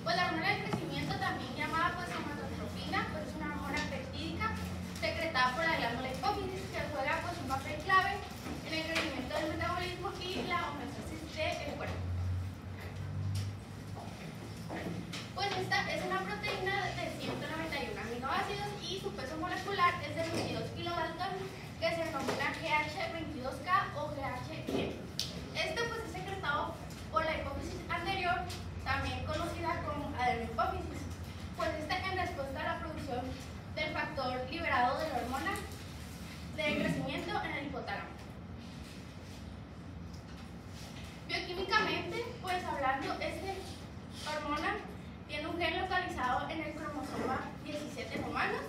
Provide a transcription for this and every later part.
Pues la hormona del crecimiento, también llamada pues somatotropina, pues es una hormona peptídica secretada por la glándula hipófisis que juega pues un papel clave en el crecimiento del metabolismo y la homeostasis del cuerpo. Pues esta es una proteína de 191 aminoácidos y su peso molecular es de 22 kilodalton, que se denomina GH22K o GH100. Este pues es secretado por la hipófisis anterior, también conocida como adenohipófisis, pues esta en respuesta a la producción del factor liberado de la hormona de crecimiento en el hipotálamo. Bioquímicamente, pues hablando, esta hormona tiene un gen localizado en el cromosoma 17 en humanos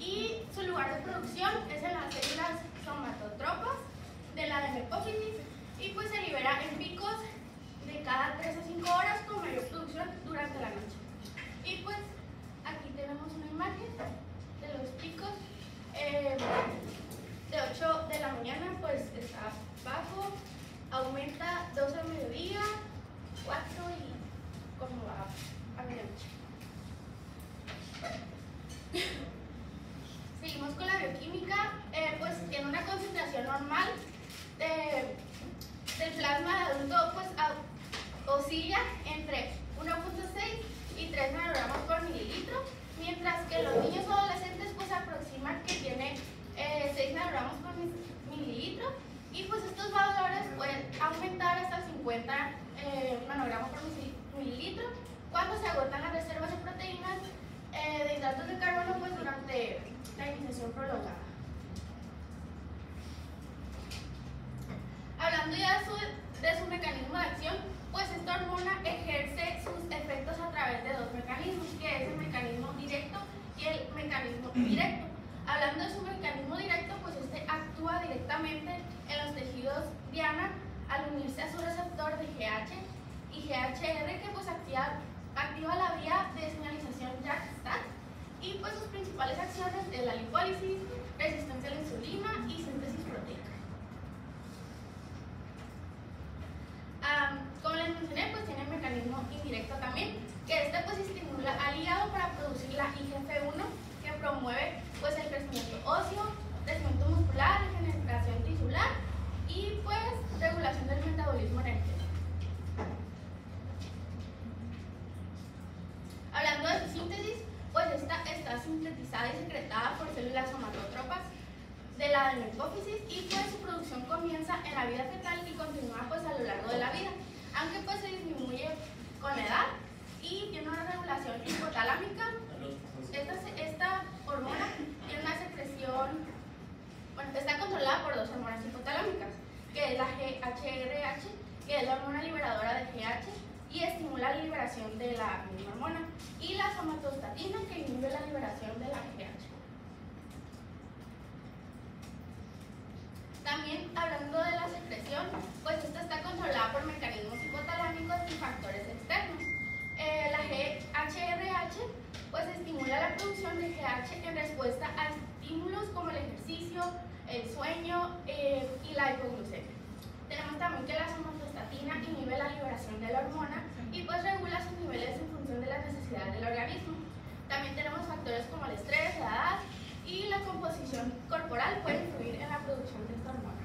y su lugar de producción es en las células somatotropas de la adenohipófisis y pues se libera en picos de cada 3 a 5 horas con mayor producción durante la noche. Y pues aquí tenemos una imagen de los picos de 8 de la mañana, pues está bajo, aumenta 12 al mediodía, 4 y como va a medianoche. Seguimos con la bioquímica, pues tiene una concentración normal del plasma de adulto, pues oscila entre 1.6 y 3 nanogramos por mililitro, mientras que los niños o adolescentes pues aproximan que tiene 6 nanogramos por mililitro, y pues estos valores pueden aumentar hasta 50 nanogramos por mililitro cuando se agotan las reservas de proteínas de hidratos de carbono pues durante la iniciación prolongada. Hablando ya de su mecanismo de acción, pues esta hormona ejerce sus efectos a través de dos mecanismos, que es el mecanismo directo y el mecanismo indirecto. Hablando de su mecanismo directo, pues este actúa directamente en los tejidos diana al unirse a su receptor de GH y GHR, que pues activa la vía de señalización JAK-STAT, y pues sus principales acciones es la lipólisis, resistencia a la insulina y síntesis proteica. Como les mencioné, pues tiene mecanismo indirecto también, que este pues estimula al hígado para producir la IGF-1, que promueve pues el crecimiento óseo, crecimiento muscular, regeneración tisular y pues regulación del metabolismo energético. Hablando de su síntesis, pues esta está sintetizada y secretada por células somatótropas de la adenohipófisis, y pues su producción comienza en la vida fetal y continúa pues a lo largo de la vida, aunque pues se disminuye con la edad y tiene una regulación hipotalámica. Esta hormona tiene una secreción, bueno, está controlada por dos hormonas hipotalámicas, que es la GHRH, que es la hormona liberadora de GH y estimula la liberación de la misma hormona, y la somatostatina, que inhibe la liberación de la GH. También hablando de la secreción, pues esta está controlada por mecanismos hipotalámicos y factores externos. La GHRH pues estimula la producción de GH en respuesta a estímulos como el ejercicio, el sueño y la hipoglucemia. Tenemos también que la somatostatina inhibe la liberación de la hormona y pues regula sus niveles en función de las necesidades del organismo. También tenemos factores como el estrés, la edad y la composición corporal pueden influir en la producción de esta hormona.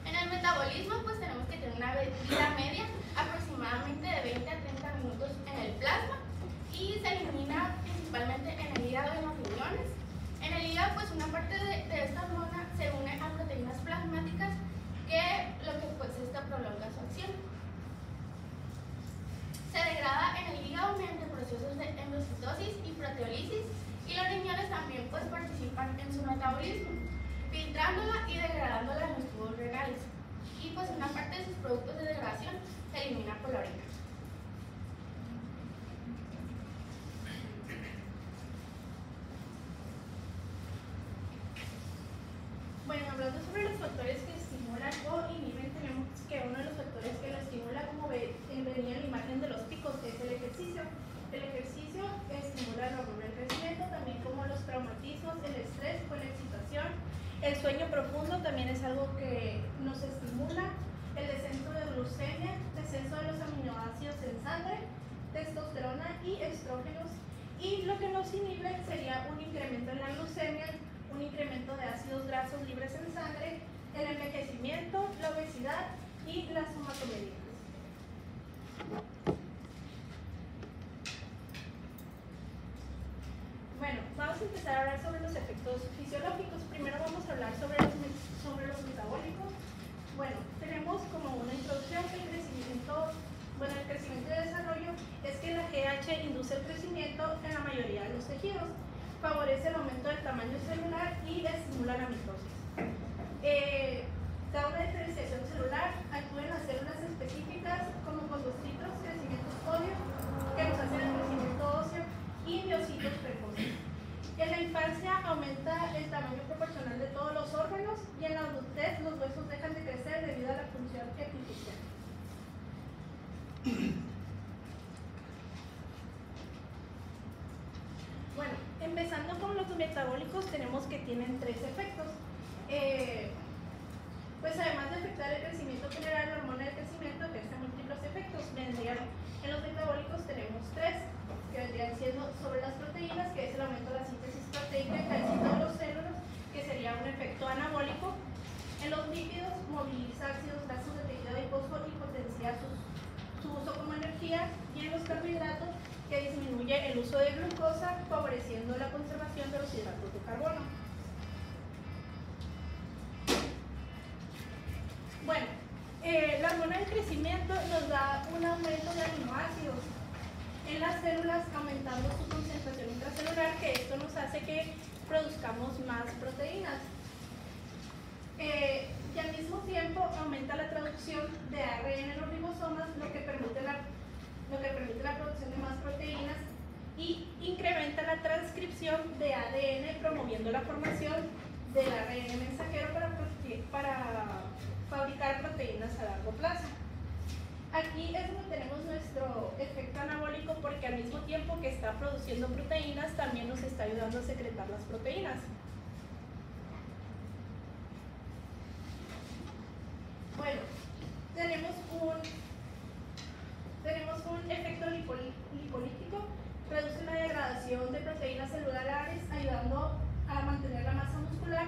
En el metabolismo pues tenemos que tener una vida media aproximadamente de 20 a 30 minutos en el plasma, y se elimina principalmente en el hígado y en los riñones. En el hígado pues una parte de esta hormona se une a proteínas plasmáticas, que lo que pues esta prolonga su acción. Se degrada en el hígado mediante procesos de endocitosis y proteólisis, y los riñones también pues participan en su metabolismo, filtrándola y degradándola en los tubos renales, y pues una parte de sus productos de degradación se elimina por la orina. Bueno, hablando sobre los factores que estimulan o inhiben, tenemos que uno de los factores que lo estimula, como venía en la imagen de los picos, es el ejercicio. El ejercicio estimula la hormona del crecimiento, también como los traumatismos, el estrés con la excitación. El sueño profundo también es algo que nos estimula. El descenso incremento de glucemia, descenso de los aminoácidos en sangre, testosterona y estrógenos. Y lo que nos inhibe sería un incremento en la glucemia, un incremento de ácidos grasos libres en sangre, el envejecimiento, la obesidad y las somatomedinas. Bueno, vamos a empezar a hablar sobre los efectos fisiológicos. Primero vamos a hablar sobre los metabólicos. Bueno, tenemos como una introducción que el crecimiento y desarrollo es que la GH induce el crecimiento en la mayoría de los tejidos, favorece el aumento del tamaño celular y estimula la mitosis. Da una diferenciación celular, actúa en las células específicas como condrocitos, crecimientos óseos, que nos hacen el crecimiento óseo, y miocitos precoces. En la infancia aumenta el tamaño proporcional de todos los órganos y en la adultez los huesos dejan de crecer debido a la función epifisial. Bueno, empezando con los metabólicos, tenemos que tienen tres efectos. Pues además de afectar el crecimiento general, la hormona del crecimiento ejerce múltiples efectos. En los metabólicos tenemos tres, que vendrían siendo sobre las proteínas, que es el aumento de la síntesis proteica en cada ciclo de los células, que sería un efecto anabólico. En los lípidos, moviliza ácidos grasos de tejido adiposo y potencia su uso como energía. Y en los carbohidratos, que disminuye el uso de glucosa, favoreciendo la conservación de los hidratos de carbono. Bueno, la hormona del crecimiento nos da un aumento de aminoácidos en las células, aumentando su concentración intracelular, que esto nos hace que produzcamos más proteínas. Y al mismo tiempo aumenta la traducción de ARN en los ribosomas, lo que permite la producción de más proteínas, y incrementa la transcripción de ADN, promoviendo la formación del ARN mensajero para fabricar proteínas a largo plazo. Aquí es donde tenemos nuestro efecto anabólico, porque al mismo tiempo que está produciendo proteínas, también nos está ayudando a secretar las proteínas. Bueno, tenemos un efecto lipolítico, reduce la degradación de proteínas celulares, ayudando a mantener la masa muscular,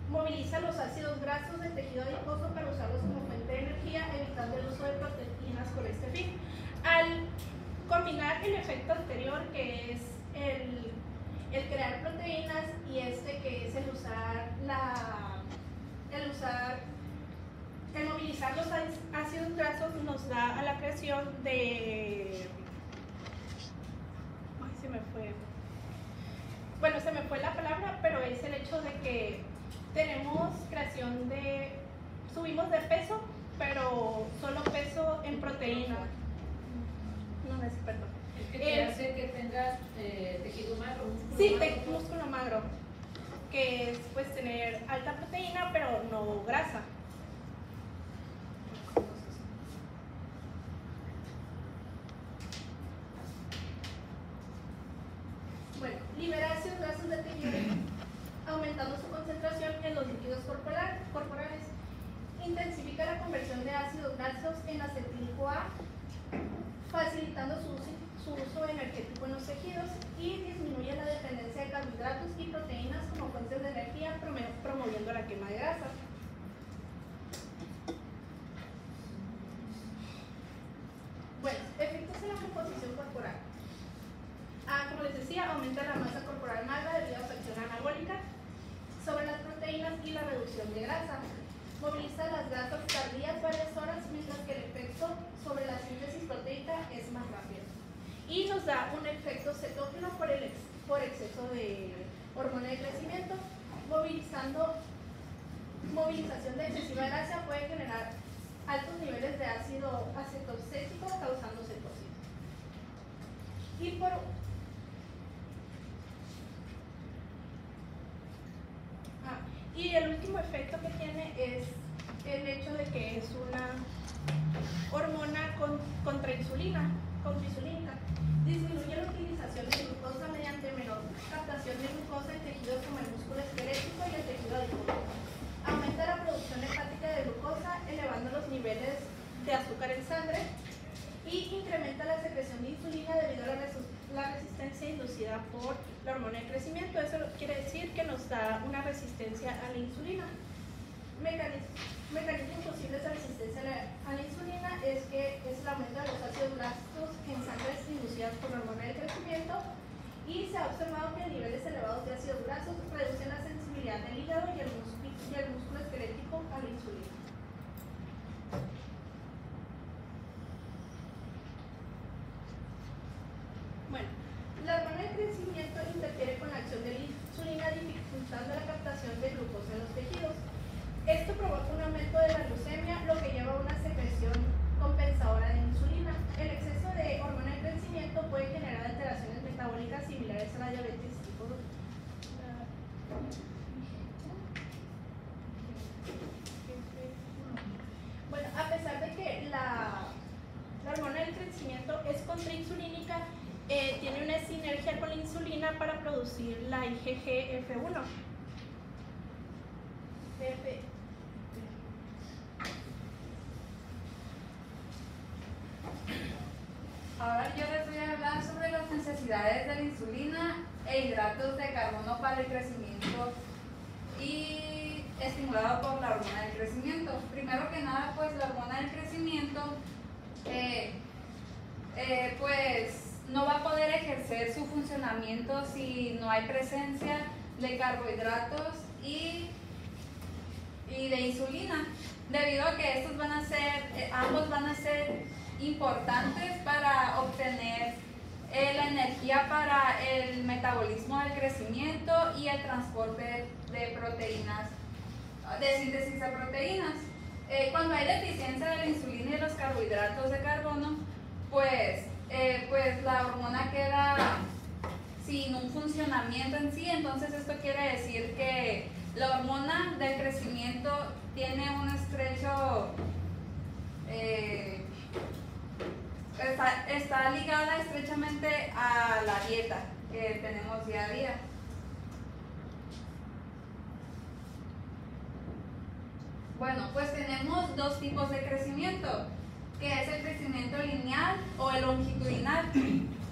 moviliza los ácidos grasos del tejido adiposo para usarlos como fuente de energía, evitando el uso de proteínas con este fin. Al combinar el efecto anterior, que es el crear proteínas, y este que es el movilizar los ácidos grasos, nos da a la creación de... Ay, se me fue. Bueno, se me fue la palabra, pero es el hecho de que tenemos creación de... Subimos de peso, pero solo peso en proteína. No es, perdón. Es que te hace que tengas tejido magro. Sí, músculo magro, que es pues tener alta proteína, pero no grasa. Bueno, libera ácidos grasos del tejido, aumentando su concentración en los líquidos corporales. Intensifica la conversión de ácidos grasos en acetil-CoA, facilitando su uso energético en los tejidos, y disminuye la dependencia de carbohidratos y proteínas como fuentes de energía, promoviendo la quema de grasa. Bueno, efectos en la composición corporal. Como les decía, aumenta la masa corporal magra debido a su acción anabólica sobre las proteínas y la reducción de grasa. Moviliza las grasas tardías varias horas, mientras que el efecto sobre la síntesis proteica es más rápido. Y nos da un efecto cetógeno por exceso de hormona de crecimiento. Movilización de excesiva grasa puede generar altos niveles de ácido acetocético, causando cetosis. Y el último efecto que tiene es el hecho de que es una hormona contrainsulínica. Disminuye la utilización de glucosa mediante menor captación de glucosa en tejidos como el músculo esquelético y el tejido adiposo. Aumenta la producción hepática de glucosa, elevando los niveles de azúcar en sangre y incrementa la secreción de insulina debido a la resistencia inducida por la hormona del crecimiento. Eso quiere decir que nos da una resistencia a la insulina. Mecanismos posibles de resistencia a la insulina es que es el aumento de los ácidos grasos en sangre inducidas por la hormona del crecimiento, y se ha observado que niveles elevados de ácidos grasos reducen la sensibilidad del hígado y el músculo esquelético a la insulina. Bueno, la hormona del crecimiento interfiere con la acción de la insulina, dificultando la captación de glucosa en los tejidos. Esto provoca un aumento de la glucemia, lo que lleva a una secreción compensadora de insulina. El exceso de hormona de crecimiento puede generar alteraciones metabólicas similares a la diabetes tipo 2. Bueno, a pesar de que la hormona del crecimiento es contrainsulínica, tiene una sinergia con la insulina para producir la IgG-F1. Ahora yo les voy a hablar sobre las necesidades de la insulina e hidratos de carbono para el crecimiento y estimulado por la hormona del crecimiento. Primero que nada, pues la hormona del crecimiento pues no va a poder ejercer su funcionamiento si no hay presencia de carbohidratos y de insulina, debido a que estos ambos van a ser importantes para obtener la energía para el metabolismo del crecimiento y el transporte de proteínas, de síntesis de proteínas. Cuando hay deficiencia de la insulina y los carbohidratos de carbono, pues la hormona queda sin un funcionamiento en sí. Entonces esto quiere decir que la hormona del crecimiento tiene un estrecho está ligada estrechamente a la dieta que tenemos día a día. Bueno, pues tenemos dos tipos de crecimiento, que es el crecimiento lineal o el longitudinal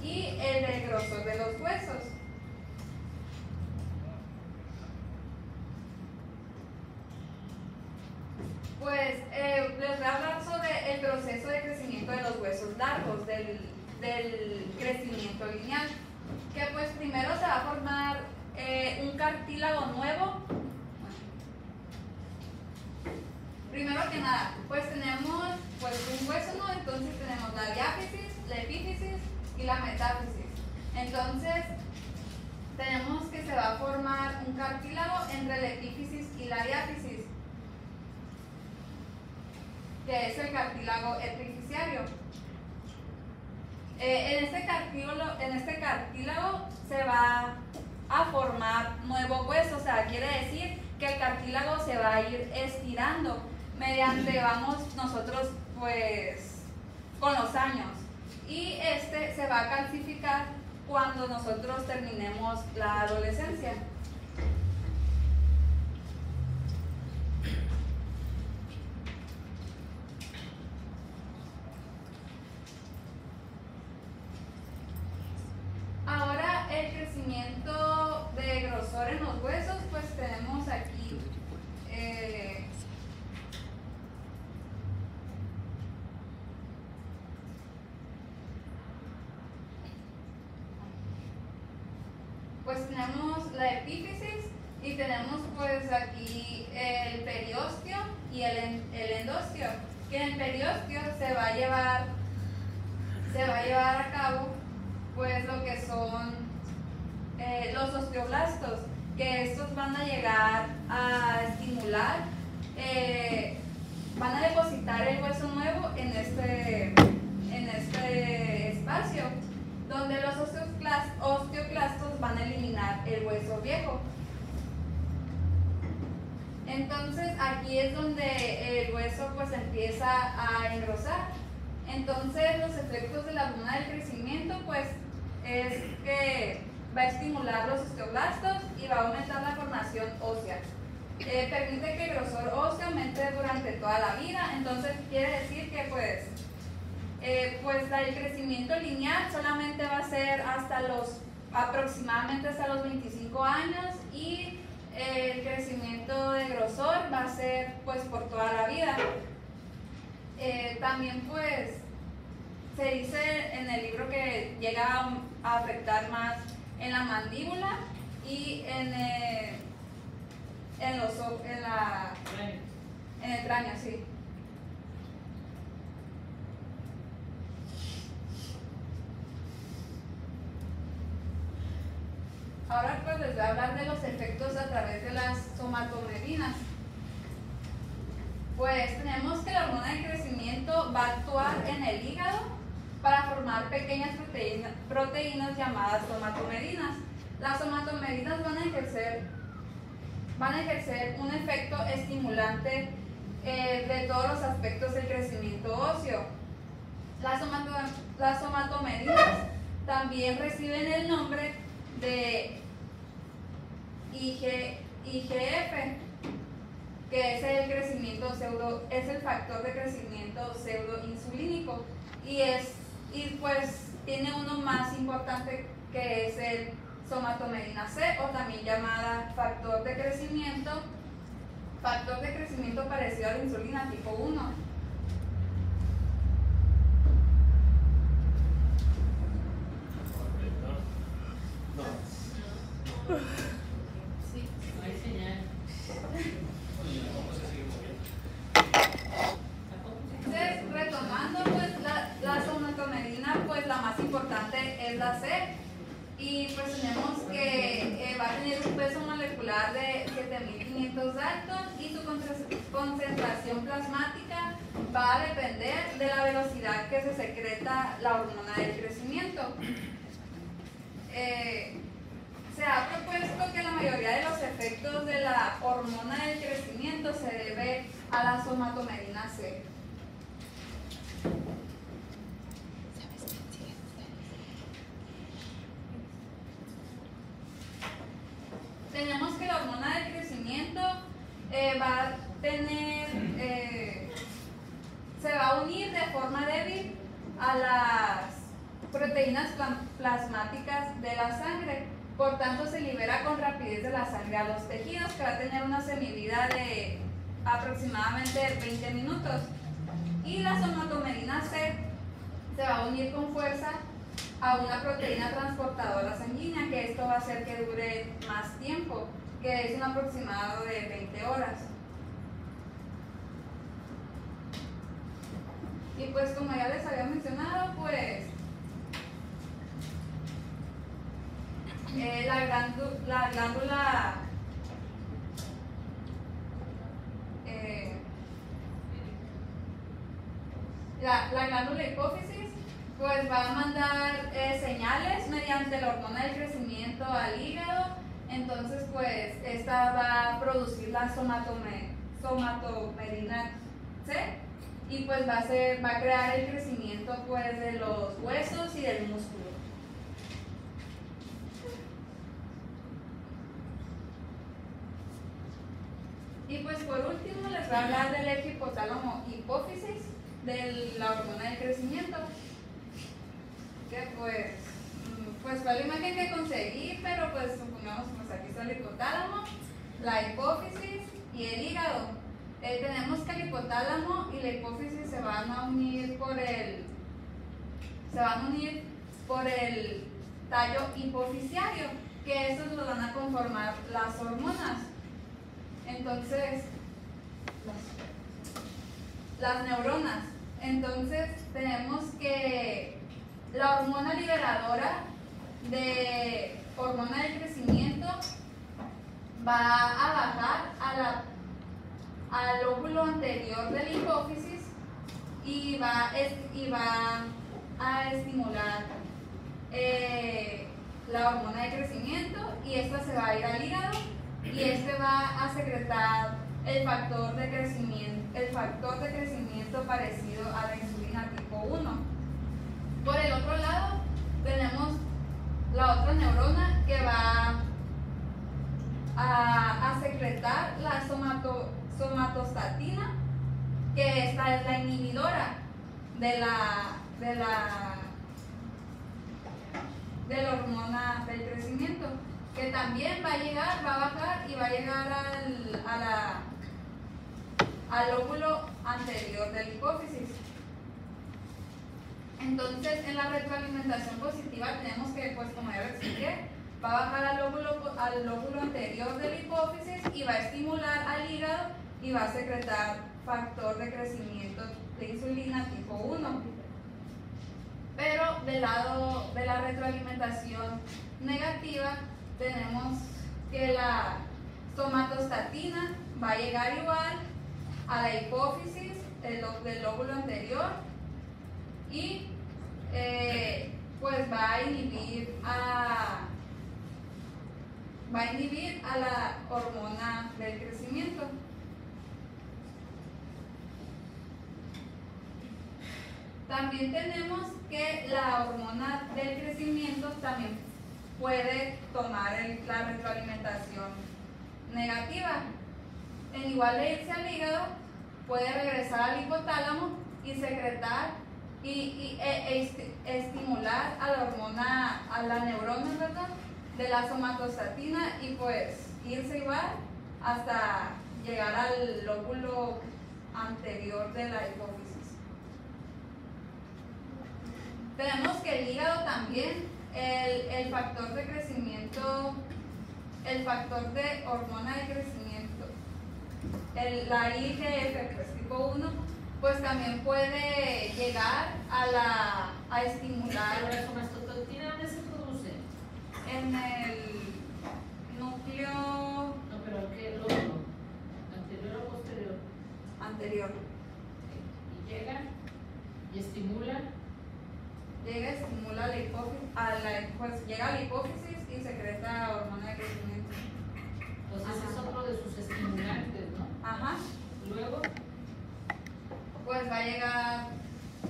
y el del grosor de los huesos. Pues les voy a hablar sobre el proceso de crecimiento de los huesos largos, del crecimiento lineal, que pues primero se va a formar un cartílago nuevo. Primero que nada, pues tenemos un hueso, ¿no? Entonces tenemos la diáfisis, la epífisis y la metáfisis. Entonces tenemos que se va a formar un cartílago entre la epífisis y la diáfisis, que es el cartílago epifisiario. En este cartílago se va a formar nuevo hueso, o sea, quiere decir que el cartílago se va a ir estirando mediante, nosotros pues con los años, y este se va a calcificar cuando nosotros terminemos la adolescencia. Ahora el crecimiento de grosor en los huesos, pues tenemos aquí pues tenemos la epífisis y tenemos pues aquí el periósteo y el endostio, que en el periósteo se va a llevar a cabo pues lo que son los osteoblastos, que estos van a llegar a estimular, van a depositar el hueso nuevo en este espacio, donde los osteoclastos van a eliminar el hueso viejo. Entonces aquí es donde el hueso pues empieza a engrosar. Entonces los efectos de la hormona del crecimiento pues es que va a estimular los osteoblastos y va a aumentar la formación ósea. Permite que el grosor óseo aumente durante toda la vida. Entonces quiere decir que el crecimiento lineal solamente va a ser aproximadamente hasta los 25 años y el crecimiento de grosor va a ser pues por toda la vida. También pues se dice en el libro que llega a afectar más en la mandíbula y en el cráneo, sí. Ahora pues les voy a hablar de los efectos a través de las somatomedinas. Pues tenemos que la hormona de crecimiento va a actuar en el hígado para formar pequeñas proteínas llamadas somatomedinas. Las somatomedinas van a ejercer un efecto estimulante de todos los aspectos del crecimiento óseo. Las somatomedinas también reciben el nombre de IGF, que es el factor de crecimiento pseudoinsulínico y pues tiene uno más importante que es el somatomedina C, o también llamada factor de crecimiento parecido a la insulina tipo 1. Sí. No hay señal. Entonces, retomando, pues la somatomedina, pues la más importante es la C, y pues tenemos que va a tener un peso molecular de 7500 Dalton y su concentración plasmática va a depender de la velocidad que se secreta la hormona del crecimiento. Se ha propuesto que la mayoría de los efectos de la hormona del crecimiento se debe a la somatomedina C. Tenemos que la hormona del crecimiento va a tener, se va a unir de forma débil a las proteínas plasmáticas de la sangre. Por tanto, se libera con rapidez de la sangre a los tejidos, que va a tener una semivida de aproximadamente 20 minutos. Y la somatomedina C se va a unir con fuerza a una proteína transportadora sanguínea, que esto va a hacer que dure más tiempo, que es un aproximado de 20 horas. Y pues como ya les había mencionado, pues la glándula hipófisis pues va a mandar señales mediante la hormona del crecimiento al hígado. Entonces pues esta va a producir la somatomedina C y pues va a crear el crecimiento pues de los huesos y del músculo. Y pues por último les voy a hablar del eje hipotálamo hipófisis de la hormona del crecimiento, que pues fue la imagen que conseguí, pero pues supongamos pues aquí está el hipotálamo, la hipófisis y el hígado. Tenemos que el hipotálamo y la hipófisis se van a unir por el tallo hipofisiario, que estos los van a conformar las hormonas. Entonces, las neuronas. Entonces, tenemos que la hormona liberadora de hormona del crecimiento va a bajar al lóbulo anterior de la hipófisis y va a estimular la hormona de crecimiento, y esta se va a ir al hígado, y este va a secretar el factor de crecimiento parecido a la insulina tipo 1. Por el otro lado tenemos la otra neurona que va a secretar la somatostatina, que esta es la inhibidora de la hormona del crecimiento, que también va a llegar, va a bajar y va a llegar al lóbulo anterior de la hipófisis. Entonces, en la retroalimentación positiva tenemos que, pues como ya lo expliqué, va a bajar al lóbulo anterior de la hipófisis y va a estimular al hígado y va a secretar factor de crecimiento de insulina tipo 1. Pero del lado de la retroalimentación negativa tenemos que la somatostatina va a llegar igual a la hipófisis del lóbulo anterior y pues va a inhibir a la hormona del crecimiento. También tenemos que la hormona del crecimiento también puede tomar la retroalimentación negativa. En igual de irse al hígado, puede regresar al hipotálamo y secretar y estimular a la hormona, a la neurona, ¿verdad?, de la somatostatina y pues irse igual hasta llegar al lóbulo anterior de la hipófisis. Tenemos que el hígado también, el factor de crecimiento, el factor de hormona de crecimiento, la IGF, pues tipo 1, pues también puede llegar a estimular. ¿La somatostatina dónde se produce? En el núcleo. No, pero ¿qué lóbulo? ¿Anterior o posterior? Anterior. Y llega y estimula. Estimula la hipófisis, pues llega a la hipófisis y secreta hormona de crecimiento. Entonces es otro de sus estimulantes, ¿no? Ajá. Luego, pues va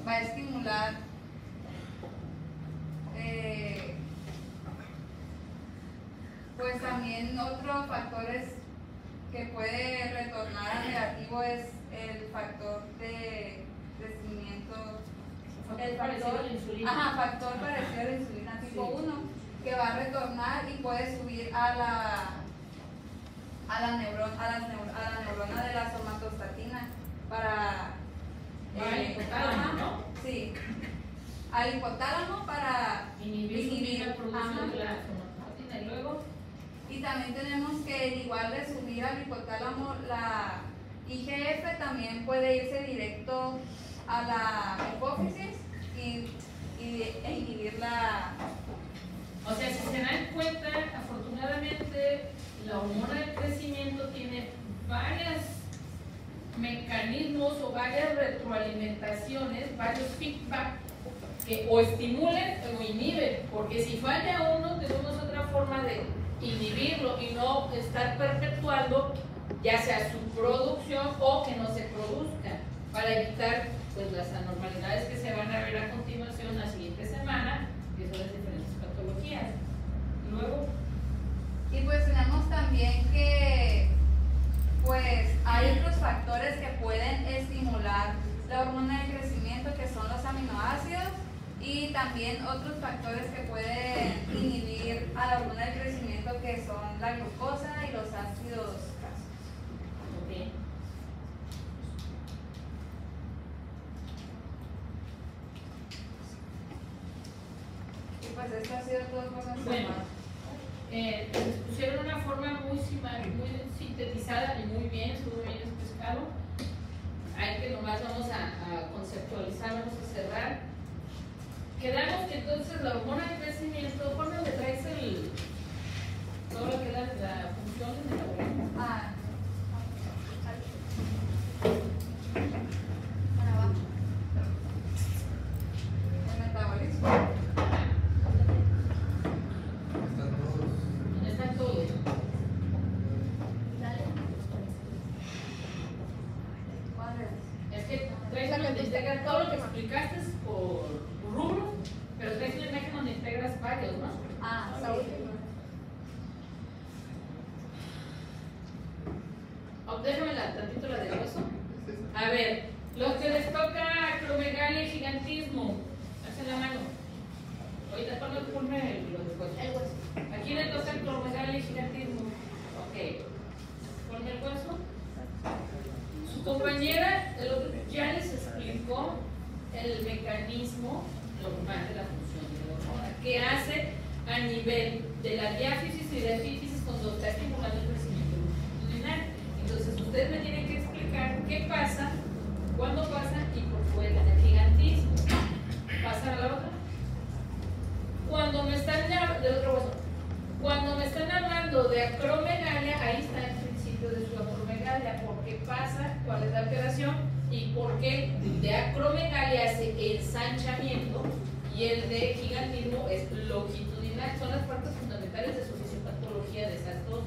a estimular pues también otros factores que puede retornar a negativo es el factor de crecimiento, el factor, factor parecido a la insulina tipo 1, que va a retornar y puede subir a la neurona de la somatostatina para al hipotálamo, ¿no? Sí, al hipotálamo para inhibir la producción de la somatostatina. Y luego, y también tenemos que igual de subir al hipotálamo la IGF también puede irse directo a la hipófisis e inhibir la. O sea, si se dan cuenta, afortunadamente la hormona del crecimiento tiene varios mecanismos o varias retroalimentaciones, varios feedback que o estimulen o inhiben, porque si falla uno tenemos otra forma de inhibirlo y no estar perpetuando ya sea su producción o que no se produzca, para evitar pues las anormalidades que se van a ver a continuación la siguiente semana, que son las diferentes patologías. Luego, y pues tenemos también que pues hay otros factores que pueden estimular la hormona de crecimiento, que son los aminoácidos, y también otros factores que pueden inhibir a la hormona de crecimiento, que son la glucosa y los ácidos grasos. okay. Y pues esto ha sido todo por nuestra Bueno. parte. Les pusieron una forma muy sintetizada y muy bien, estuvo bien explicado. Hay que nomás vamos a conceptualizar, vamos a cerrar. Quedamos que entonces la hormona de crecimiento, ¿cuándo le traes todo lo que da la función del metabolismo? Para abajo. El metabolismo. ¿Dónde están todos? ¿Cuál es? Es que traes donde integras todo lo que explicaste por rubro, pero traes una imagen donde integras varios, ¿no? La última. Déjame tantito la del hueso. A ver, Los que les toca acromegalia y gigantismo, hacen la mano. Ahorita ponme el hueso. ¿A quién le toca acromegalia y gigantismo? Ok. Ponme el hueso. Su compañera ya les explicó el mecanismo normal de la función de la hormona, que hace a nivel de la diáfisis y de epífisis cuando está estimulando el crecimiento longitudinal. Entonces, ustedes me tienen que explicar qué pasa, cuándo pasa y por fuera del gigantismo. ¿Pasa a la otra? Cuando me están del otro hueso. Cuando me están hablando de acromegalia, ahí está el principio de su acromegalia, por qué pasa, cuál es la alteración y por qué de acromegalia hace ensanchamiento y el de gigantismo es longitudinal. Son las partes fundamentales de su fisiopatología de esas dos.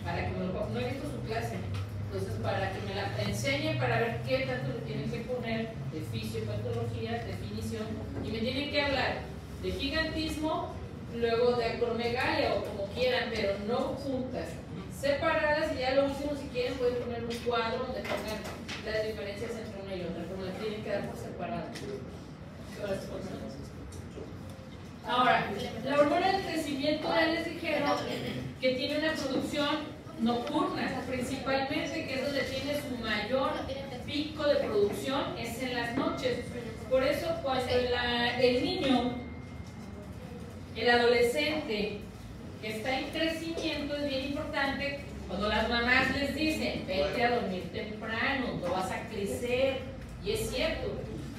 Para que me lo, no he visto su clase, entonces para que me la enseñe para ver qué tanto le tienen que poner de fisiopatología, definición, y me tienen que hablar de gigantismo, luego de acromegalia o como quieran, pero no juntas, separadas, y ya lo último si quieren pueden poner un cuadro donde pongan las diferencias entre una y otra, pero las tienen que dar por separado. Ahora, la hormona del crecimiento ya les dijeron que tiene una producción nocturna, principalmente, que es donde tiene su mayor pico de producción, es en las noches. Por eso cuando el niño, el adolescente que está en crecimiento, es bien importante cuando las mamás les dicen vete a dormir temprano, no vas a crecer, y es cierto,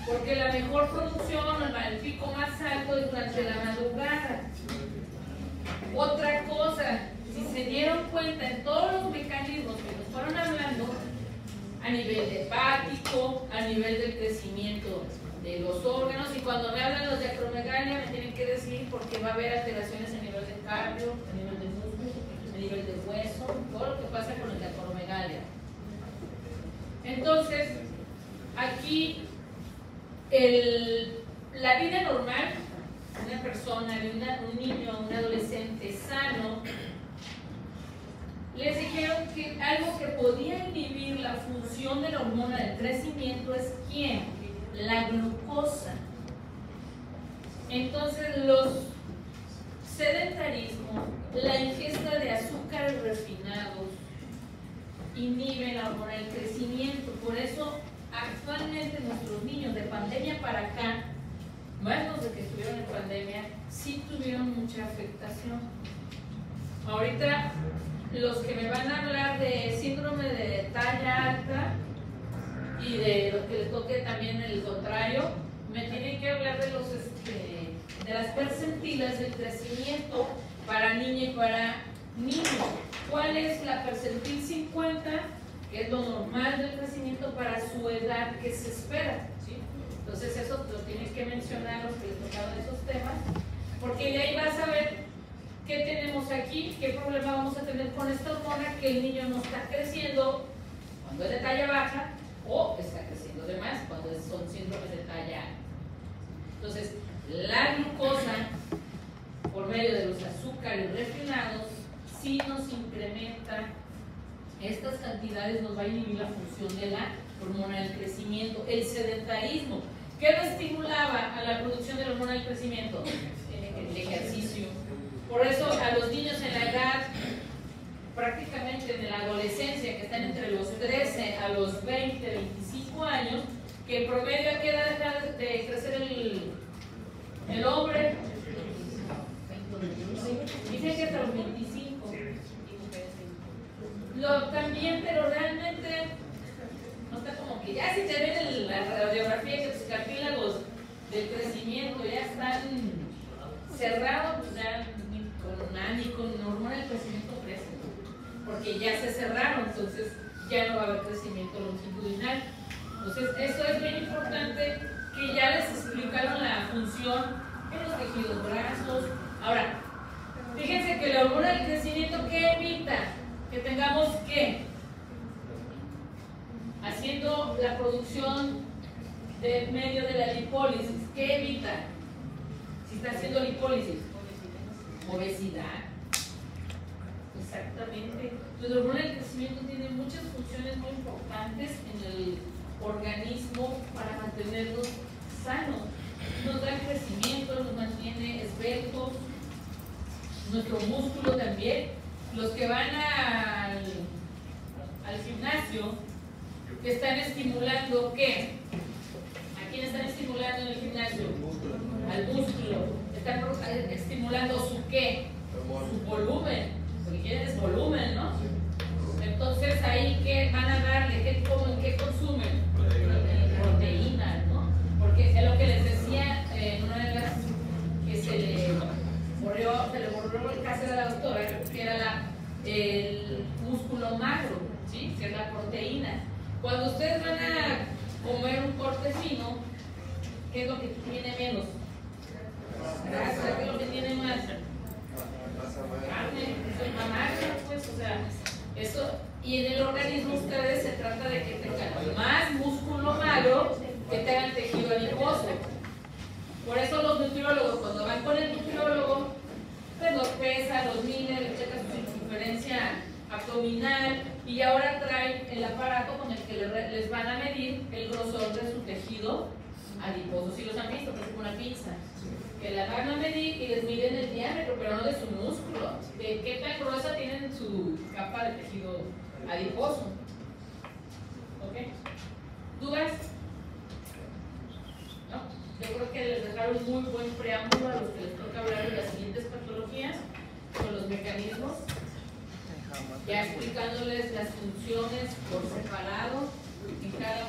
porque la mejor producción, el pico más alto es durante la madrugada. Otra cosa, si se dieron cuenta en todos los mecanismos que nos fueron hablando, a nivel hepático, a nivel del crecimiento de los órganos, y cuando me hablan los de acromegalia me tienen que decir porque va a haber alteraciones a nivel de cardio, a nivel de músculo, a nivel de hueso, todo lo que pasa con el de acromegalia. Entonces, aquí la vida normal, una persona, un niño, un adolescente sano, les dijeron que algo que podía inhibir la función de la hormona del crecimiento es ¿quién? La glucosa. Entonces los sedentarismo, la ingesta de azúcares refinados inhiben la hormona del crecimiento. Por eso actualmente nuestros niños de pandemia para acá, más los de que estuvieron en pandemia, sí tuvieron mucha afectación. Ahorita los que me van a hablar de síndrome de talla alta y de lo que les toque también el contrario, me tienen que hablar de de las percentilas del crecimiento para niña y para niño. ¿Cuál es la percentil 50? Que es lo normal del crecimiento para su edad que se espera, ¿sí? Entonces eso lo tienen que mencionar los que les tocaron esos temas, porque de ahí vas a ver qué tenemos aquí, qué problema vamos a tener con esta hormona, que el niño no está creciendo cuando es de talla baja o está creciendo de más cuando son síndromes de talla alta. Entonces, la glucosa, por medio de los azúcares refinados, sí nos incrementa estas cantidades, nos va a inhibir la función de la hormona del crecimiento. El sedentarismo, ¿qué no estimulaba a la producción de la hormona del crecimiento? El ejercicio. Por eso a los niños en la edad, prácticamente en la adolescencia, que están entre los 13 a los 20, 25 años, que en promedio a qué edad deja de crecer el hombre, dicen que hasta los 25. También, pero realmente no está como que ya si te ven la radiografía que tus cartílagos del crecimiento ya están cerrados, pues ya ni con hormona del crecimiento crece, porque ya se cerraron, entonces ya no va a haber crecimiento longitudinal. Entonces esto es bien importante, que ya les explicaron la función en los tejidos brazos. Ahora, fíjense que la hormona del crecimiento, ¿qué evita? Que tengamos que haciendo la producción de medio de la lipólisis. ¿Qué evita? Si está haciendo lipólisis, obesidad. Exactamente. Entonces, la hormona del crecimiento tiene muchas funciones muy importantes en el organismo mantenernos sanos, nos da crecimiento, nos mantiene esbeltos, nuestro músculo también. Los que van al gimnasio, que están estimulando, ¿qué? ¿A quién están estimulando en el gimnasio? Al músculo. Están estimulando su ¿qué? Su volumen. Lo que quieren es volumen, ¿no? Entonces ahí ¿qué van a darle? ¿Qué comen? ¿Qué consumen? Proteínas, ¿no? Porque es lo que les decía en una de las que se le borró el caso de la doctora, que era el músculo magro, ¿sí? Que es la proteína. Cuando ustedes van a comer un corte fino, ¿qué es lo que tiene menos? Grasa. ¿Qué es lo que tiene más? Carne, pues, o sea, eso. Y en el organismo ustedes se trata de que tengan más músculo magro que tengan tejido adiposo. Por eso los nutriólogos, cuando van con el nutriólogo, pues los pesa, los mide, les checa su circunferencia abdominal y ahora traen el aparato con el que les van a medir el grosor de su tejido adiposo. Si los han visto, pues es una pinza. Que la van a medir y les miden el diámetro, pero no de su músculo, de qué tan gruesa tienen su capa de tejido adiposo. ¿Ok? ¿Dudas? ¿No? Yo creo que les dejaron un muy buen preámbulo a los que les toca hablar de las siguientes patologías, con los mecanismos, ya explicándoles las funciones por separado en cada